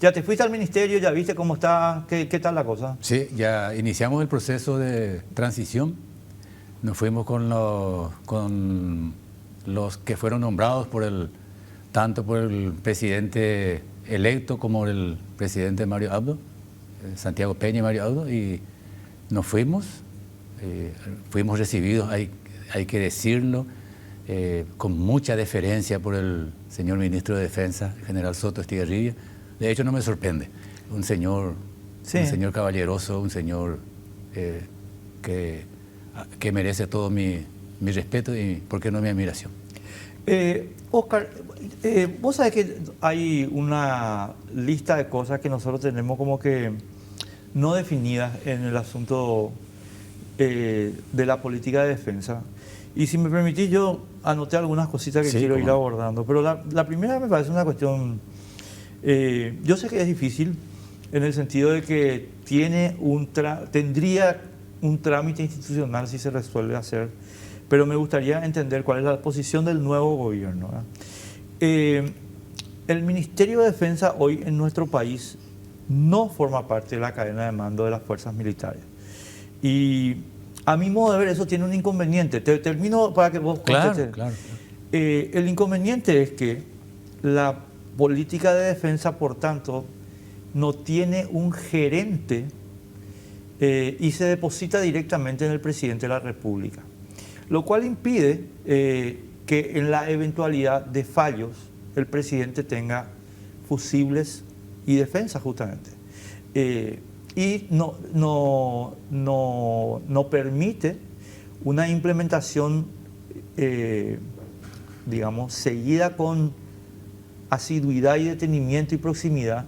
¿Ya te fuiste al ministerio? ¿Ya viste cómo está? ¿Qué tal la cosa? Sí, ya iniciamos el proceso de transición. Nos fuimos con los que fueron nombrados tanto por el presidente electo como el presidente Mario Abdo, Santiago Peña y Mario Abdo, y nos fuimos recibidos, hay que decirlo, con mucha deferencia por el señor ministro de Defensa, el general Soto Estigarribia. De hecho, no me sorprende. Un señor caballeroso, un señor que merece todo mi respeto y, ¿por qué no, mi admiración? Oscar, vos sabés que hay una lista de cosas que nosotros tenemos como que no definidas en el asunto de la política de defensa. Y si me permitís, yo anoté algunas cositas que quiero ir abordando. Pero la primera me parece una cuestión, yo sé que es difícil en el sentido de que tendría un trámite institucional si se resuelve hacer, pero me gustaría entender cuál es la posición del nuevo gobierno, ¿verdad? El Ministerio de Defensa hoy en nuestro país no forma parte de la cadena de mando de las fuerzas militares. Y a mi modo de ver eso tiene un inconveniente. Te termino para que vos contestes. Claro. El inconveniente es que la política de defensa, por tanto, no tiene un gerente y se deposita directamente en el presidente de la República, lo cual impide que en la eventualidad de fallos el presidente tenga fusibles y defensa justamente. Y no permite una implementación, digamos, seguida con asiduidad y detenimiento y proximidad,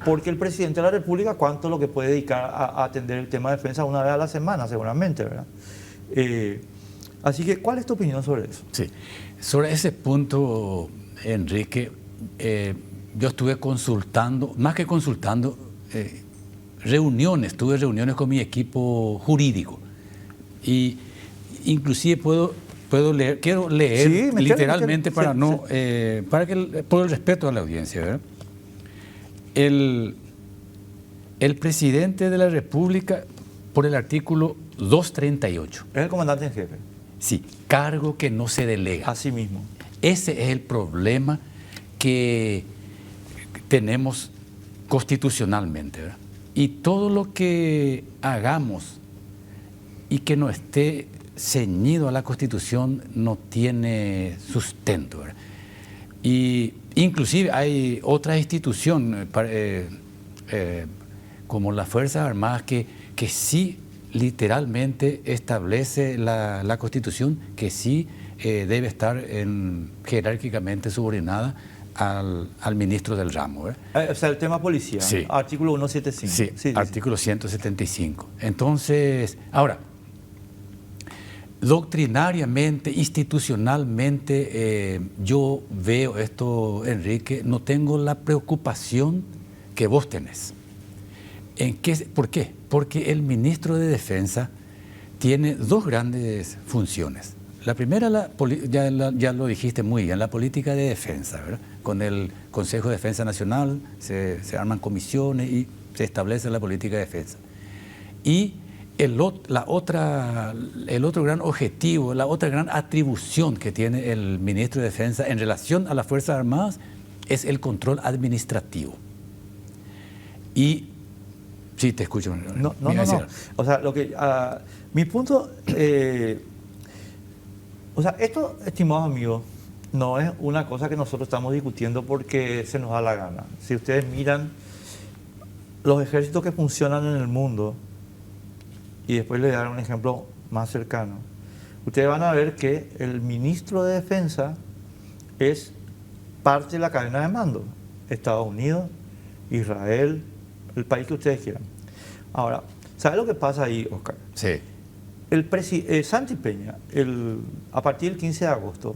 porque el presidente de la República, ¿cuánto es lo que puede dedicar a atender el tema de defensa una vez a la semana, seguramente, ¿verdad? Así que, ¿cuál es tu opinión sobre eso? Sí, sobre ese punto, Enrique, yo estuve consultando, más que consultando, tuve reuniones con mi equipo jurídico, y inclusive puedo leer, quiero leer literalmente por el respeto a la audiencia, ¿verdad? El presidente de la República, por el artículo 238. Es el comandante en jefe. Sí, cargo que no se delega. Así mismo. Ese es el problema que tenemos constitucionalmente, ¿verdad? Y todo lo que hagamos y que no esté ceñido a la Constitución no tiene sustento, ¿verdad? Y inclusive hay otras instituciones como las Fuerzas Armadas que sí literalmente establece la Constitución que sí debe estar jerárquicamente subordinada al ministro del ramo, ¿verdad? O sea, el tema policía, sí. Artículo 175. Sí, artículo 175. Entonces, ahora, doctrinariamente, institucionalmente, yo veo esto, Enrique, no tengo la preocupación que vos tenés. ¿Por qué? Porque el ministro de Defensa tiene dos grandes funciones. La primera, ya lo dijiste muy bien, la política de defensa, ¿verdad? Con el Consejo de Defensa Nacional se arman comisiones y se establece la política de defensa. Y el otro gran objetivo, la otra gran atribución que tiene el ministro de Defensa en relación a las Fuerzas Armadas es el control administrativo. Y sí, te escucho. No. O sea, mi punto, o sea, esto, estimados amigos, no es una cosa que nosotros estamos discutiendo porque se nos da la gana. Si ustedes miran los ejércitos que funcionan en el mundo, y después les daré un ejemplo más cercano, ustedes van a ver que el ministro de Defensa es parte de la cadena de mando. Estados Unidos, Israel, el país que ustedes quieran. Ahora, ¿sabe lo que pasa ahí, Oscar? Sí. Santi Peña, a partir del 15 de agosto,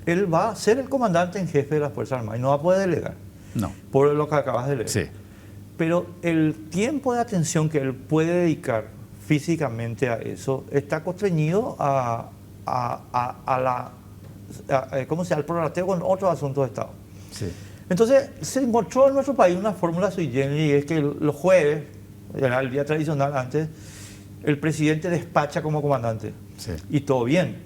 él va a ser el comandante en jefe de las Fuerzas Armadas y no va a poder delegar. No. Por lo que acabas de leer. Sí. Pero el tiempo de atención que él puede dedicar físicamente a eso está constreñido al prorrateo con otros asuntos de Estado. Sí. Entonces se encontró en nuestro país una fórmula sui generis, y es que los jueves, era el día tradicional antes, el presidente despacha como comandante. Sí. Y todo bien.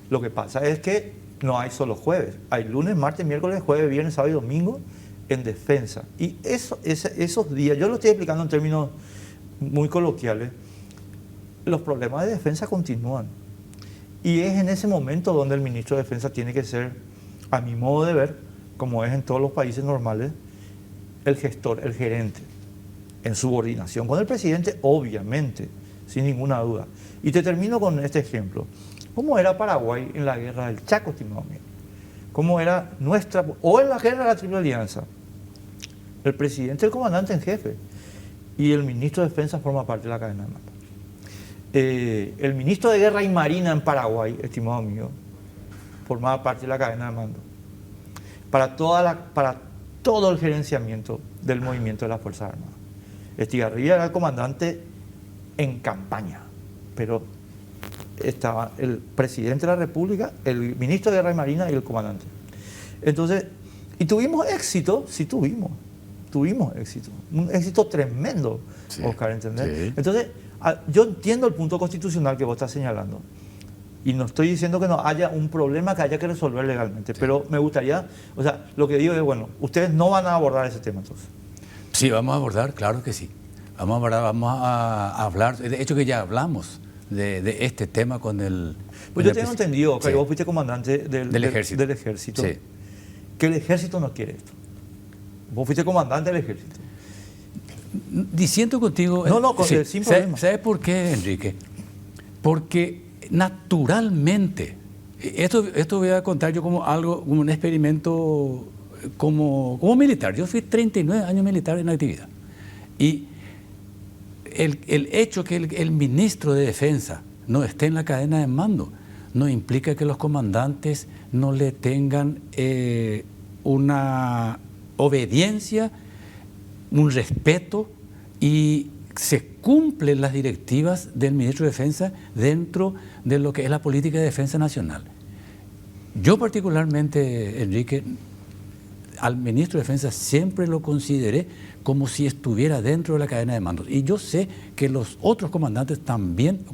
Lo que pasa es que no hay solo jueves, hay lunes, martes, miércoles, jueves, viernes, sábado y domingo en defensa. Y esos días, yo lo estoy explicando en términos muy coloquiales, los problemas de defensa continúan. Y es en ese momento donde el ministro de Defensa tiene que ser, a mi modo de ver, como es en todos los países normales, el gestor, el gerente, en subordinación con el presidente, obviamente, sin ninguna duda. Y te termino con este ejemplo. ¿Cómo era Paraguay en la guerra del Chaco, estimado mío? ¿Cómo era nuestra, o en la guerra de la Triple Alianza? El presidente, el comandante en jefe, y el ministro de Defensa forma parte de la cadena de mando. El ministro de Guerra y Marina en Paraguay, estimado mío, formaba parte de la cadena de mando. Para todo el gerenciamiento del movimiento de las Fuerzas Armadas. Estigarribia era el comandante en campaña, pero estaba el presidente de la República, el ministro de Guerra y Marina y el comandante. Entonces, ¿y tuvimos éxito? Sí, tuvimos éxito. Un éxito tremendo, sí, Oscar, ¿entendés? Sí. Entonces, yo entiendo el punto constitucional que vos estás señalando. Y no estoy diciendo que no haya un problema que haya que resolver legalmente, sí, pero me gustaría, o sea, lo que digo es, bueno, ustedes no van a abordar ese tema entonces. Sí, vamos a abordar, claro que sí. Vamos a hablar, de hecho que ya hablamos de este tema con el... Pues yo tengo entendido, que sí, vos fuiste comandante del ejército, sí, que el ejército no quiere esto. Vos fuiste comandante del ejército. Diciendo contigo... No, sí, sin problema. ¿Sabes por qué, Enrique? Porque naturalmente, esto voy a contar yo como algo, como un experimento como militar. Yo fui 39 años militar en actividad. Y el hecho que el ministro de Defensa no esté en la cadena de mando no implica que los comandantes no le tengan una obediencia, un respeto, y se cumplen las directivas del ministro de Defensa dentro de lo que es la política de defensa nacional. Yo particularmente, Enrique, al ministro de Defensa siempre lo consideré como si estuviera dentro de la cadena de mandos. Y yo sé que los otros comandantes también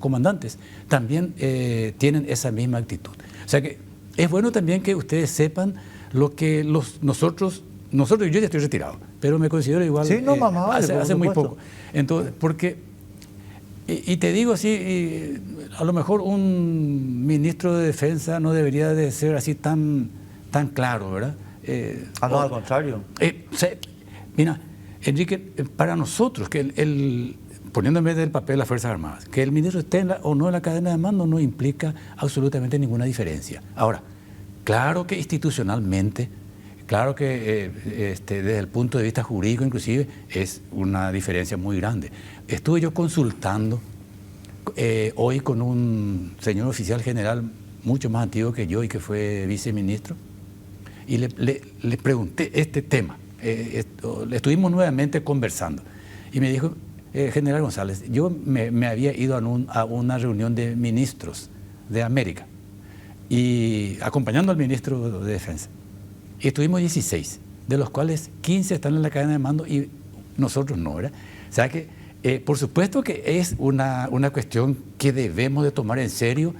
tienen esa misma actitud. O sea que es bueno también que ustedes sepan lo que nosotros, yo ya estoy retirado, pero me considero igual, sí, no, mamá, vale, hace muy poco. Entonces, porque, y te digo así, a lo mejor un ministro de Defensa no debería de ser así tan claro, ¿verdad? No, al contrario. Mira, Enrique, para nosotros, poniendo en vez del papel de las Fuerzas Armadas, que el ministro esté o no en la cadena de mando no implica absolutamente ninguna diferencia. Ahora, claro que institucionalmente, claro que desde el punto de vista jurídico inclusive es una diferencia muy grande. Estuve yo consultando hoy con un señor oficial general mucho más antiguo que yo y que fue viceministro, y le pregunté este tema. Estuvimos nuevamente conversando y me dijo, general González, yo me había ido a una reunión de ministros de América y acompañando al ministro de Defensa, y estuvimos 16, de los cuales 15 están en la cadena de mando y nosotros no, ¿verdad? O sea que por supuesto que es una cuestión que debemos de tomar en serio.